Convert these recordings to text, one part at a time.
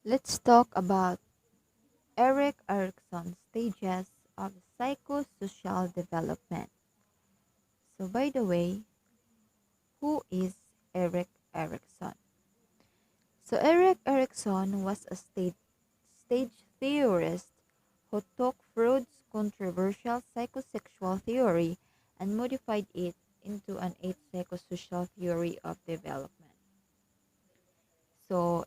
Let's talk about Erikson's stages of psychosocial development. So, by the way, who is Erikson? So, Erikson was a stage theorist who took Freud's controversial psychosexual theory and modified it into an eighth psychosocial theory of development. So,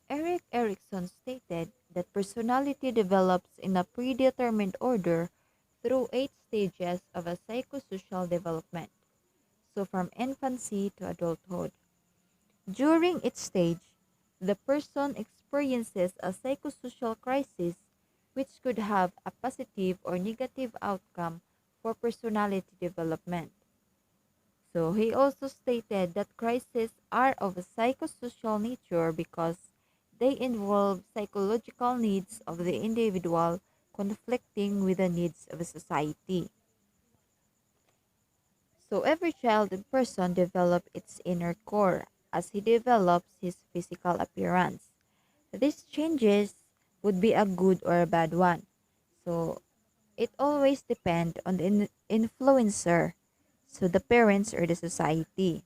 Erikson stated that personality develops in a predetermined order through eight stages of a psychosocial development, so from infancy to adulthood. During each stage, the person experiences a psychosocial crisis which could have a positive or negative outcome for personality development. So he also stated that crises are of a psychosocial nature because they involve psychological needs of the individual conflicting with the needs of a society. So every child and person develops its inner core as he develops his physical appearance. These changes would be a good or a bad one. So it always depends on the influencer, so the parents or the society.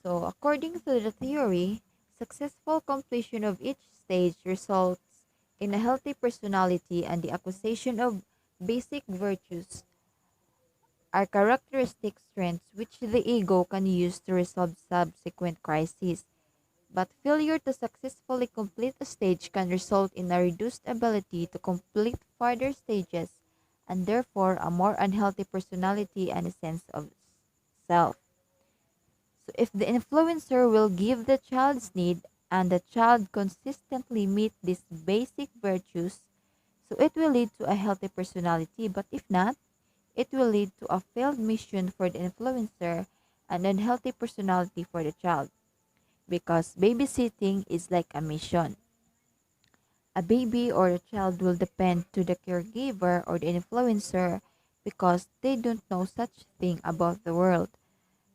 So, according to the theory, successful completion of each stage results in a healthy personality, and the acquisition of basic virtues are characteristic strengths which the ego can use to resolve subsequent crises. But failure to successfully complete a stage can result in a reduced ability to complete further stages, and therefore a more unhealthy personality and a sense of self. So if the influencer will give the child's need and the child consistently meet these basic virtues, so it will lead to a healthy personality. But if not, it will lead to a failed mission for the influencer and unhealthy personality for the child. Because babysitting is like a mission. A baby or a child will depend to the caregiver or the influencer because they don't know such thing about the world.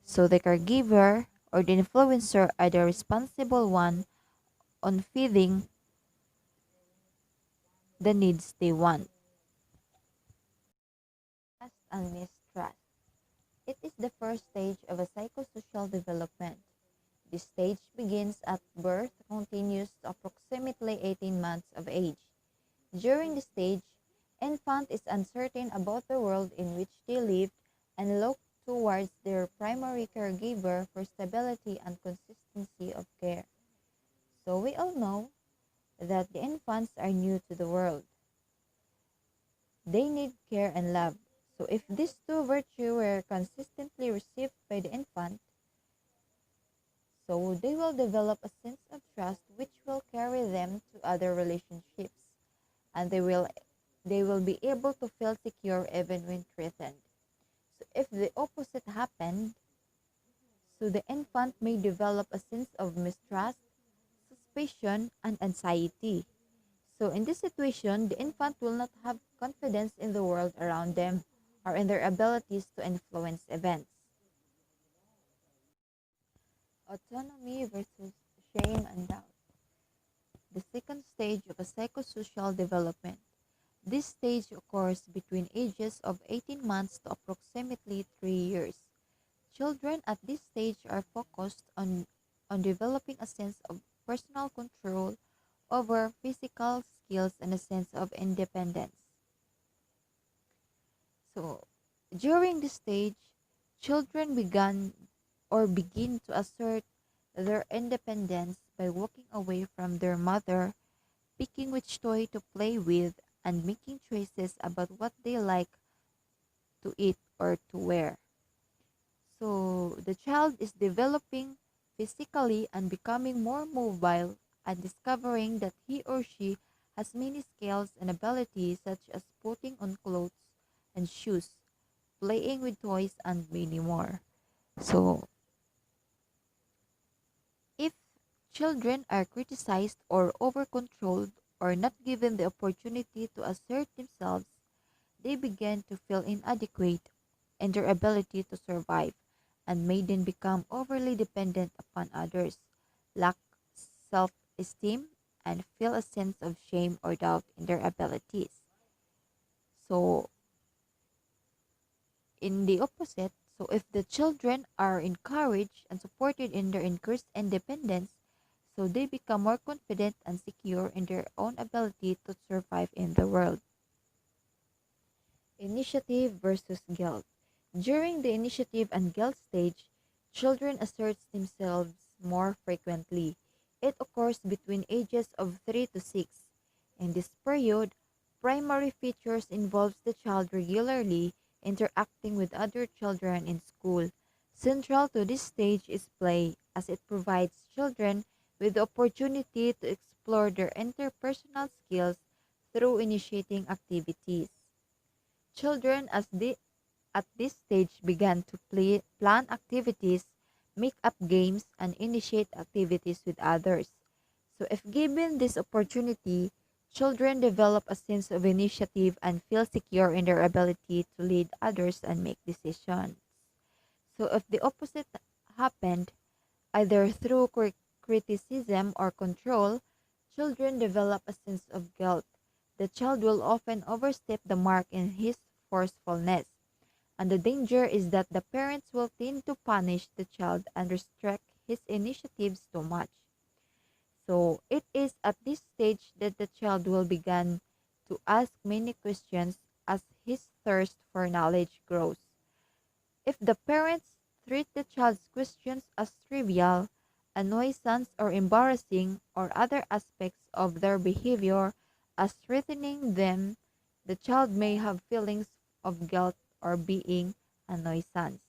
So the caregiver or the influencer are the responsible one on feeding the needs they want. Trust and mistrust. It is the first stage of a psychosocial development. This stage begins at birth, continues to approximately 18 months of age. During this stage, infant is uncertain about the world in which they live and look towards their primary caregiver for stability and consistency of care. So we all know that the infants are new to the world. They need care and love. So if these two virtues were consistently received by the infant, so they will develop a sense of trust which will carry them to other relationships, and they will be able to feel secure even when threatened. So if the opposite happened, so the infant may develop a sense of mistrust, suspicion, and anxiety. So in this situation, the infant will not have confidence in the world around them or in their abilities to influence events. Autonomy versus shame and doubt. The second stage of a psychosocial development. This stage occurs between ages of 18 months to approximately 3 years. Children at this stage are focused on developing a sense of personal control over physical skills and a sense of independence. So, during this stage, children begin to assert their independence by walking away from their mother, picking which toy to play with, and making choices about what they like to eat or to wear. So, the child is developing physically and becoming more mobile and discovering that he or she has many skills and abilities such as putting on clothes and shoes, playing with toys, and many more. So, if children are criticized or over controlled or not given the opportunity to assert themselves, they begin to feel inadequate in their ability to survive and may then become overly dependent upon others, lack self esteem, and feel a sense of shame or doubt in their abilities. So, in the opposite, so if the children are encouraged and supported in their increased independence, so they become more confident and secure in their own ability to survive in the world. Initiative versus guilt. During the initiative and guilt stage, children assert themselves more frequently. It occurs between ages of 3 to 6. In this period, primary features involves the child regularly interacting with other children in school. Central to this stage is play, as it provides children with the opportunity to explore their interpersonal skills through initiating activities. Children at this stage began to plan activities, make up games, and initiate activities with others. So, if given this opportunity, children develop a sense of initiative and feel secure in their ability to lead others and make decisions. So, if the opposite happened, either through criticism or control, children develop a sense of guilt. The child will often overstep the mark in his forcefulness, and the danger is that the parents will tend to punish the child and restrict his initiatives too much. So it is at this stage that the child will begin to ask many questions as his thirst for knowledge grows. If the parents treat the child's questions as trivial, a nuisance or embarrassing, or other aspects of their behavior as threatening them, the child may have feelings of guilt or being a nuisance.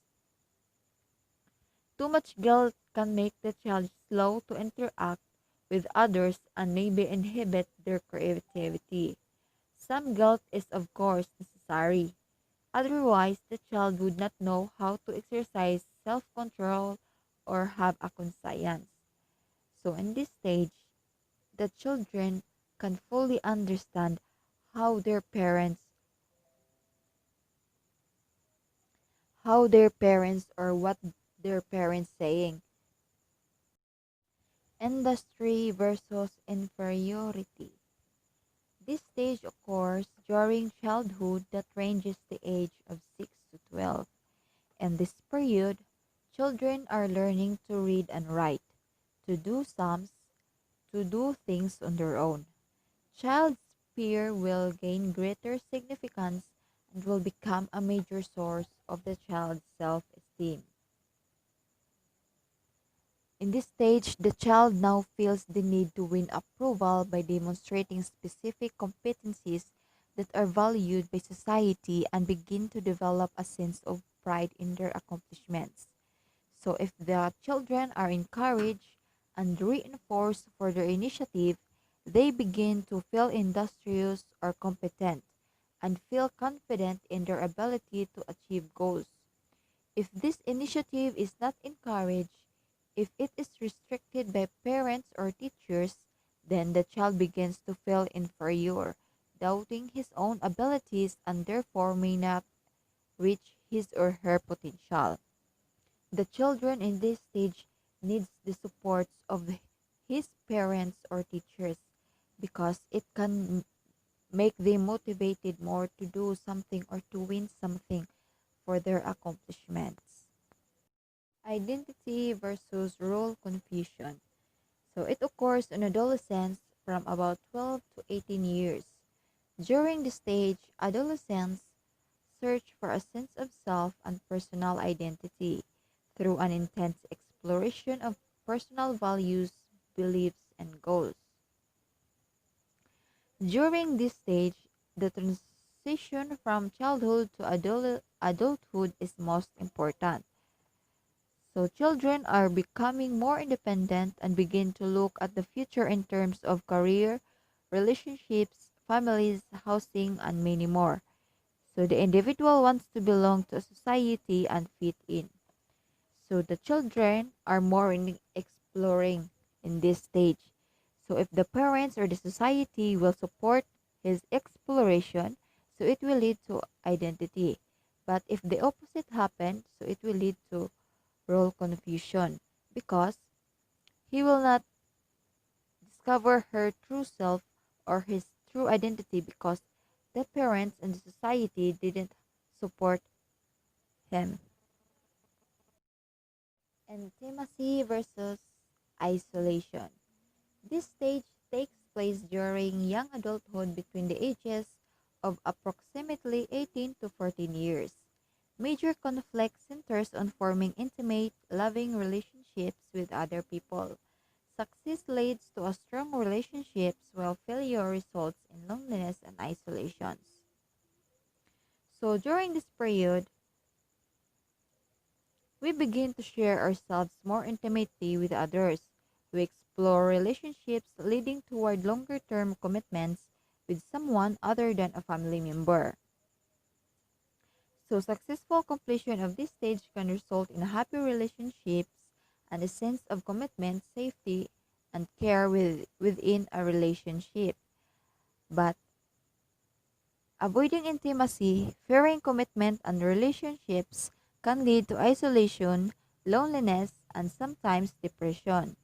Too much guilt can make the child slow to interact with others and maybe inhibit their creativity. Some guilt is, of course, necessary. Otherwise, the child would not know how to exercise self control or have a conscience. So, in this stage, the children can fully understand how their parents or what their parents saying. Industry versus inferiority. This stage occurs during childhood that ranges the age of 6 to 12. In this period, children are learning to read and write, to do sums, to do things on their own. Child's fear will gain greater significance and will become a major source of the child's self-esteem. In this stage, the child now feels the need to win approval by demonstrating specific competencies that are valued by society and begin to develop a sense of pride in their accomplishments. So, if the children are encouraged and reinforced for their initiative, they begin to feel industrious or competent and feel confident in their ability to achieve goals. If this initiative is not encouraged, if it is restricted by parents or teachers, then the child begins to feel inferior, doubting his own abilities and therefore may not reach his or her potential. The children in this stage needs the supports of his parents or teachers because it can make them motivated more to do something or to win something for their accomplishments. Identity versus role confusion. So it occurs in adolescence from about 12 to 18 years. During this stage, adolescents search for a sense of self and personal identity through an intense exploration of personal values, beliefs, and goals. During this stage, the transition from childhood to adulthood is most important. So children are becoming more independent and begin to look at the future in terms of career, relationships, families, housing, and many more. So the individual wants to belong to a society and fit in. So the children are more in exploring in this stage. So if the parents or the society will support his exploration, so it will lead to identity. But if the opposite happens, so it will lead to role confusion because he will not discover her true self or his true identity because the parents and the society didn't support him. Intimacy versus isolation. This stage takes place during young adulthood between the ages of approximately 18 to 14 years. Major conflict centers on forming intimate, loving relationships with other people. Success leads to a strong relationships while failure results in loneliness and isolations. So during this period, we begin to share ourselves more intimately with others. We explore relationships leading toward longer term commitments with someone other than a family member. So, successful completion of this stage can result in happy relationships and a sense of commitment, safety, and care within a relationship. But avoiding intimacy, fearing commitment, and relationships can lead to isolation, loneliness, and sometimes depression.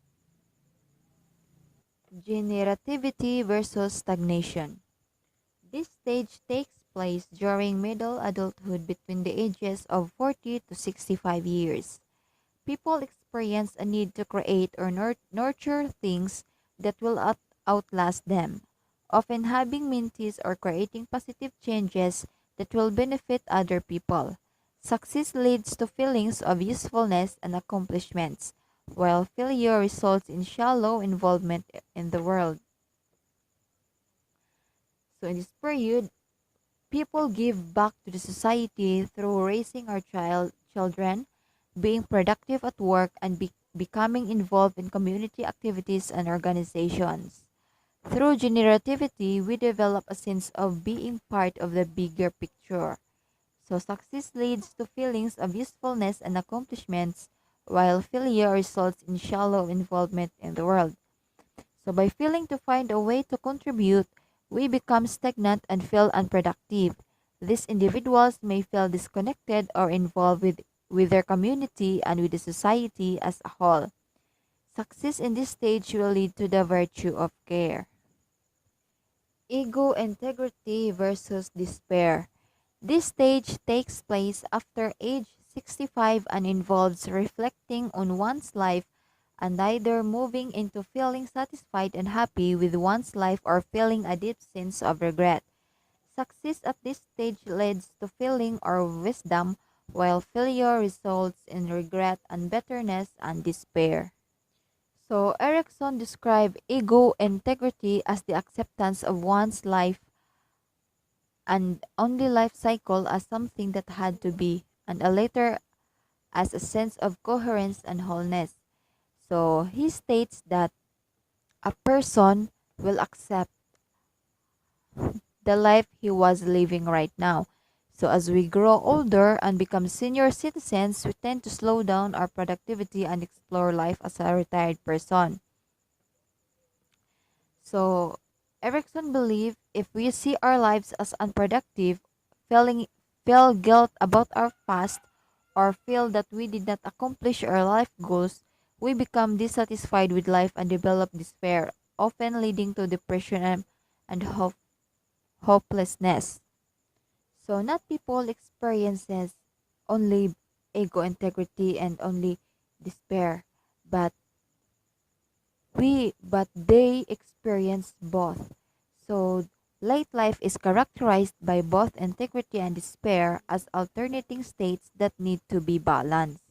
Generativity versus stagnation. This stage takes place during middle adulthood between the ages of 40 to 65 years. People experience a need to create or nurture things that will outlast them, often having mentees or creating positive changes that will benefit other people. Success leads to feelings of usefulness and accomplishments, while failure results in shallow involvement in the world. So, in this period, people give back to the society through raising our children, being productive at work, and becoming involved in community activities and organizations. Through generativity, we develop a sense of being part of the bigger picture. So success leads to feelings of usefulness and accomplishments, while failure results in shallow involvement in the world. So by failing to find a way to contribute, we become stagnant and feel unproductive. These individuals may feel disconnected or involved with their community and with the society as a whole. Success in this stage will lead to the virtue of care. Ego integrity versus despair. This stage takes place after age 65 and involves reflecting on one's life and either moving into feeling satisfied and happy with one's life or feeling a deep sense of regret. Success at this stage leads to feeling or wisdom, while failure results in regret and bitterness and despair. So, Erikson described ego integrity as the acceptance of one's life and only life cycle as something that had to be, and a later as a sense of coherence and wholeness. So, he states that a person will accept the life he was living right now. So as we grow older and become senior citizens, we tend to slow down our productivity and explore life as a retired person. So Erickson believed if we see our lives as unproductive, feeling feel guilt about our past, or feel that we did not accomplish our life goals, we become dissatisfied with life and develop despair, often leading to depression and hopelessness. So not people experiences only ego integrity and only despair, but but they experience both. So late life is characterized by both integrity and despair as alternating states that need to be balanced.